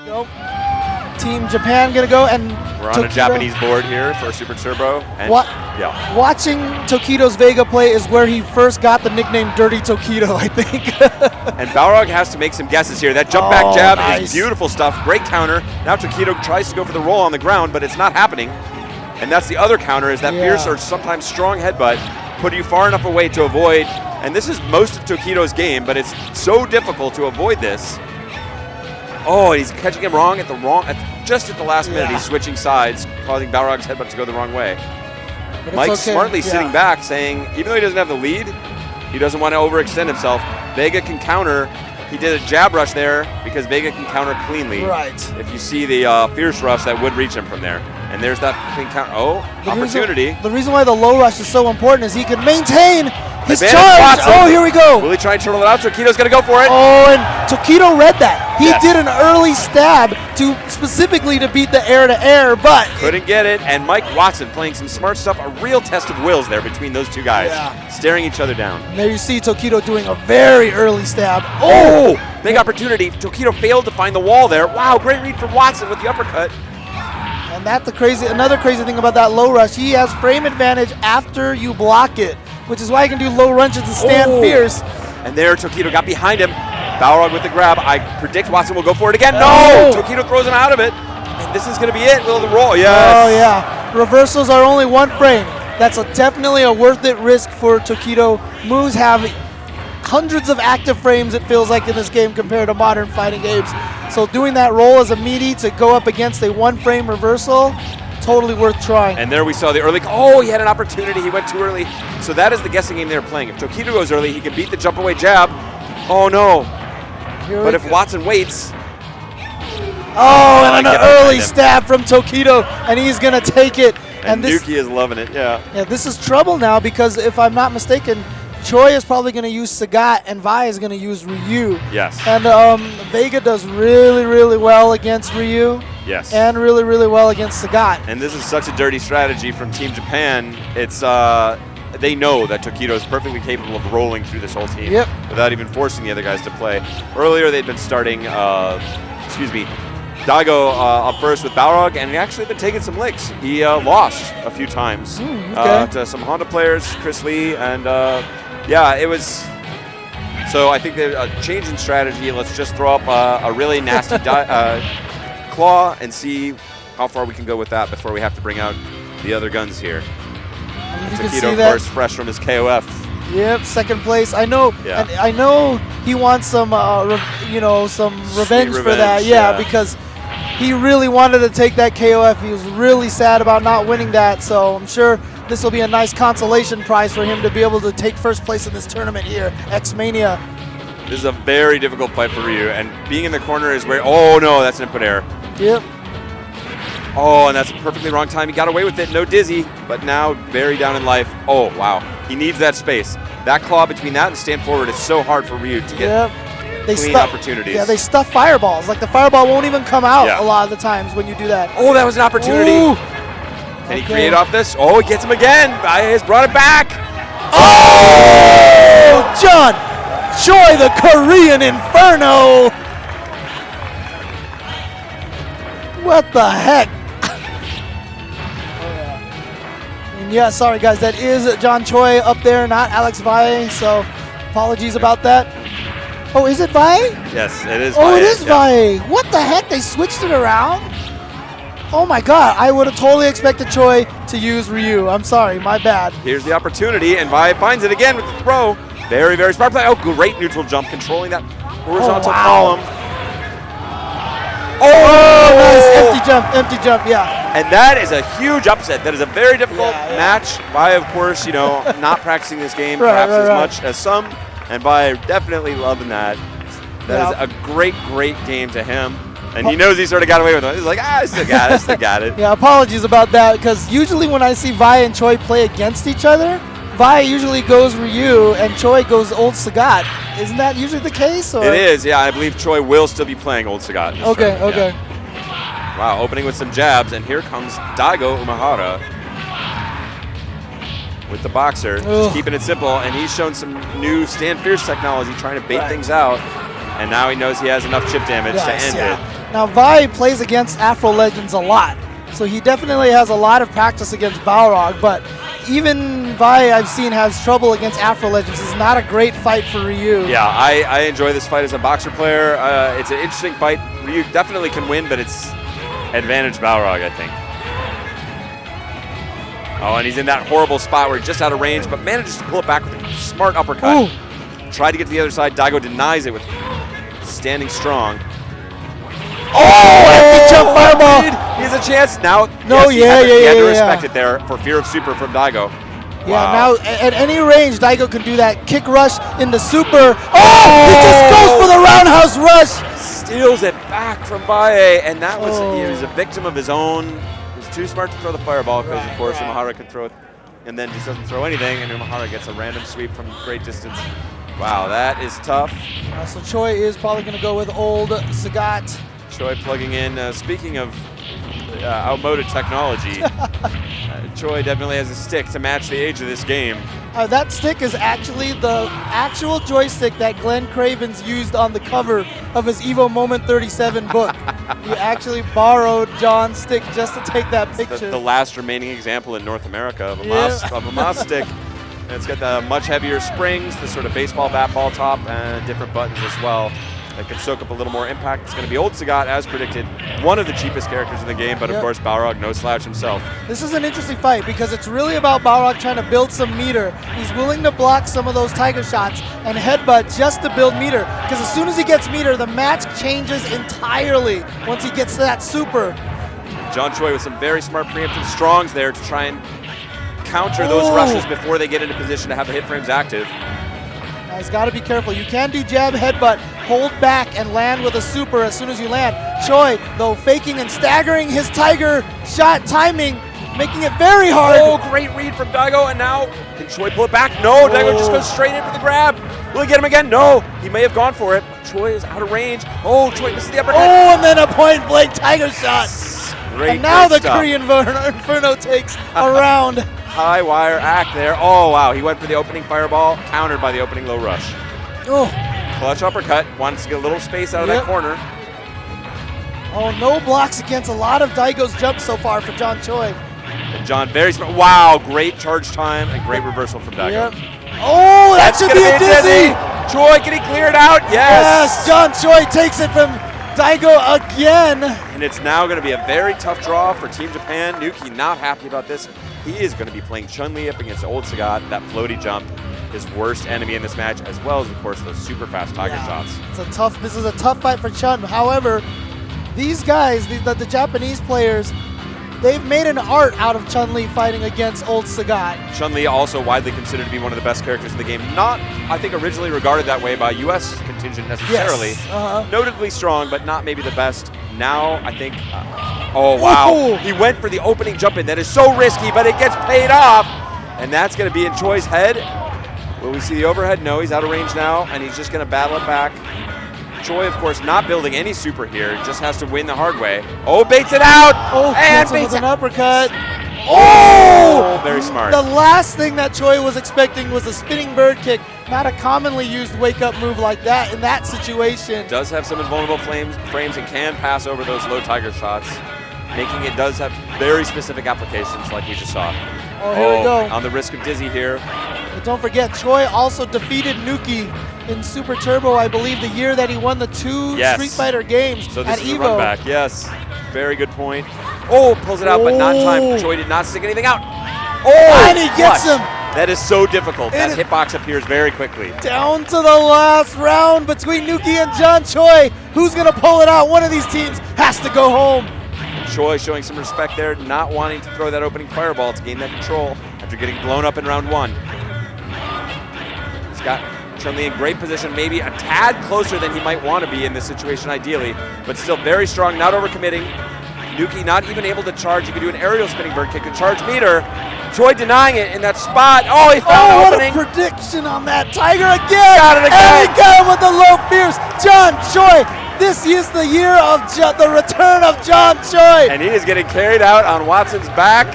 Nope. Team Japan gonna go, and we're on a Japanese board here for Super Turbo. And yeah. Watching Tokido's Vega play is where he first got the nickname Dirty Tokido, I think. And Balrog has to make some guesses here. That jump back jab nice. is beautiful stuff. Great counter. Now Tokido tries to go for the roll on the ground, but it's not happening. And that's the other counter, is that fierce or sometimes strong headbutt, put you far enough away to avoid. And this is most of Tokido's game, but it's so difficult to avoid this. Oh, he's catching him wrong just at the last minute. He's switching sides, causing Balrog's headbutt to go the wrong way. But Mike's smartly sitting back, saying, even though he doesn't have the lead, he doesn't want to overextend himself. Vega can counter. He did a jab rush there because Vega can counter cleanly. Right. If you see the fierce rush, that would reach him from there. And there's that clean counter. Oh, opportunity. The reason why the low rush is so important is he can maintain his Advantage charge. Watson. Oh, here we go. Will he try and turtle it out? Tokido's going to go for it. Oh, and Tokido read that. He did an early stab specifically to beat the air-to-air, but couldn't get it. And Mike Watson playing some smart stuff. A real test of wills there between those two guys, staring each other down. And there you see Tokido doing a very early stab. Oh, big opportunity. Tokido failed to find the wall there. Wow, great read from Watson with the uppercut. And that's another crazy thing about that low rush. He has frame advantage after you block it, which is why he can do low lunges and stand fierce. And there Tokido got behind him. Balrog with the grab. I predict Watson will go for it again. No! Tokido throws him out of it. And this is going to be it. Will the roll? Yes. Oh, yeah. Reversals are only one frame. That's definitely a worth it risk for Tokido. Moves have hundreds of active frames, it feels like, in this game compared to modern fighting games. So doing that roll as a meaty to go up against a one-frame reversal, totally worth trying. And there we saw the early, he had an opportunity, he went too early. So that is the guessing game they're playing. If Tokido goes early, he can beat the jump away jab. Oh no. But if Watson waits. Oh, and an early stab from Tokido, and he's gonna take it. And Nuki is loving it, yeah. Yeah, this is trouble now because if I'm not mistaken, Choy is probably going to use Sagat, and Vi is going to use Ryu. Yes. And Vega does really, really well against Ryu. Yes. And really, really well against Sagat. And this is such a dirty strategy from Team Japan. It's they know that Tokido is perfectly capable of rolling through this whole team without even forcing the other guys to play. Earlier, they'd been starting, Daigo up first with Balrog, and he actually been taking some licks. He lost a few times to some Honda players, Chris Lee, and it was. So I think a change in strategy. Let's just throw up a really nasty claw and see how far we can go with that before we have to bring out the other guns here. Tokido, of course, fresh from his KOF. Yep, second place. I know. Yeah. I know he wants some, some revenge for that. Yeah, because he really wanted to take that KOF. He was really sad about not winning that. So I'm sure this will be a nice consolation prize for him to be able to take first place in this tournament here, X-Mania. This is a very difficult fight for Ryu, and being in the corner is where. Oh no, that's an input air. Yep. Oh, and that's a perfectly wrong time. He got away with it. No dizzy, but now very down in life. Oh wow, he needs that space. That claw between that and stand forward is so hard for Ryu to get. Clean opportunities. Yeah, they stuff fireballs. Like the fireball won't even come out a lot of the times when you do that. Oh, that was an opportunity. Ooh. Can he create off this? Oh, he gets him again. He's brought it back. Oh, John Choy, the Korean Inferno. What the heck? And yeah, sorry guys, that is John Choy up there, not Alex Valle. So apologies about that. Oh, is it Vi? Yes, it is Vi. Oh, it is Vi. What the heck? They switched it around? Oh my god, I would have totally expected Choy to use Ryu. I'm sorry, my bad. Here's the opportunity, and Vi finds it again with the throw. Very, very smart play. Oh, great neutral jump, controlling that horizontal column. Oh, nice. Empty jump, yeah. And that is a huge upset. That is a very difficult match. Vi, of course, not practicing this game perhaps as much as some. And by definitely loving that. That is a great, great game to him. And he knows he sort of got away with it. He's like, I still got it. Yeah, apologies about that, because usually when I see Vi and Choy play against each other, Vi usually goes Ryu and Choy goes Old Sagat. Isn't that usually the case? Or? It is, yeah. I believe Choy will still be playing Old Sagat. Okay. Yeah. Wow, opening with some jabs, and here comes Daigo Umehara with the boxer, just keeping it simple, and he's shown some new stand fierce technology, trying to bait things out, and now he knows he has enough chip damage to end it. Now, Vi plays against Afro Legends a lot, so he definitely has a lot of practice against Balrog, but even Vi I've seen has trouble against Afro Legends. It's not a great fight for Ryu. Yeah, I enjoy this fight as a boxer player. It's an interesting fight. Ryu definitely can win, but it's advantage Balrog, I think. Oh, and he's in that horrible spot where he's just out of range, but manages to pull it back with a smart uppercut. Ooh. Tried to get to the other side. Daigo denies it with standing strong. Oh, empty jump fireball. He has a chance. Now, no, yes, he had to respect it there for fear of super from Daigo. Yeah, now at any range, Daigo can do that kick rush into super. Oh, he just goes for the roundhouse rush. Steals it back from Bae, and that was, he was a victim of his own. He was too smart to throw the fireball because, of course, Umehara could throw it and then just doesn't throw anything, and Umehara gets a random sweep from great distance. Wow, that is tough. So Choy is probably going to go with old Sagat. Choy plugging in. Speaking of outmoded technology, Choy definitely has a stick to match the age of this game. That stick is actually the actual joystick that Glenn Cravens used on the cover of his EVO Moment 37 book. He actually borrowed John's stick just to take that picture. The last remaining example in North America of a Moss stick. And it's got the much heavier springs, the sort of baseball bat ball top, and different buttons as well that can soak up a little more impact. It's going to be old Sagat, as predicted, one of the cheapest characters in the game, but of course Balrog, no slouch himself. This is an interesting fight because it's really about Balrog trying to build some meter. He's willing to block some of those tiger shots and headbutt just to build meter, because as soon as he gets meter, the match changes entirely once he gets to that super. John Choy with some very smart preemptive strongs there to try and counter those rushes before they get into position to have the hit frames active. He's got to be careful. You can do jab, headbutt, hold back, and land with a super as soon as you land. Choy, though, faking and staggering his tiger shot timing, making it very hard. Oh, great read from Daigo, and now can Choy pull it back? No, Daigo just goes straight in for the grab. Will he get him again? No, he may have gone for it. Choy is out of range. Oh, Choy misses the uppercut. Oh, and then a point-blank tiger shot. Great, and now the stuff. Korean Inferno takes a round. High wire act there. Oh, wow. He went for the opening fireball, countered by the opening low rush. Oh. Clutch uppercut. Wants to get a little space out of that corner. Oh, no blocks against a lot of Daigo's jumps so far for John Choy. And John very smart. Wow, great charge time and great reversal from Daigo. Oh, that should be a dizzy. Choy, can he clear it out? Yes. Yes, John Choy takes it from Daigo again. And it's now going to be a very tough draw for Team Japan. Nuki not happy about this. He is going to be playing Chun-Li up against old Sagat, that floaty jump, his worst enemy in this match, as well as, of course, those super fast tiger shots. This is a tough fight for Chun. However, these guys, the Japanese players, they've made an art out of Chun-Li fighting against old Sagat. Chun-Li also widely considered to be one of the best characters in the game. Not, I think, originally regarded that way by U.S. contingent necessarily. Yes. Notably strong, but not maybe the best. Now, I think... oh, wow. Ooh. He went for the opening jump in. That is so risky, but it gets paid off. And that's going to be in Choi's head. Will we see the overhead? No, he's out of range now, and he's just going to battle it back. Choy, of course, not building any super here. Just has to win the hard way. Oh, baits it out! Oh, and baits with an uppercut. Oh! Very smart. The last thing that Choy was expecting was a spinning bird kick. Not a commonly used wake-up move like that in that situation. Does have some invulnerable frames and can pass over those low tiger shots, making it does have very specific applications like we just saw. Oh, here we go. On the risk of dizzy here. But don't forget, Choy also defeated Nuki in Super Turbo, I believe, the year that he won the two Street Fighter games so this at is EVO. A run back, yes. Very good point. Oh, pulls it out, but not in time. Choy did not stick anything out. Oh, and he gets him. That is so difficult. That hitbox appears very quickly. Down to the last round between Nuki and John Choy. Who's going to pull it out? One of these teams has to go home. Choy showing some respect there, not wanting to throw that opening fireball to gain that control after getting blown up in round one. He's got Chun-Li in great position, maybe a tad closer than he might want to be in this situation ideally, but still very strong, not overcommitting. Nuki not even able to charge. He could do an aerial spinning bird kick and charge meter. Choy denying it in that spot. Oh, he found an opening. What a prediction on that Tiger again. Got it again. And he got him with the low fierce. John Choy. This is the year of the return of John Choy. And he is getting carried out on Watson's back.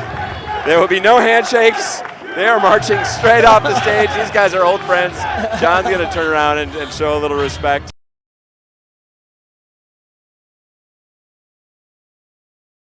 There will be no handshakes. They are marching straight off the stage. These guys are old friends. John's going to turn around and show a little respect.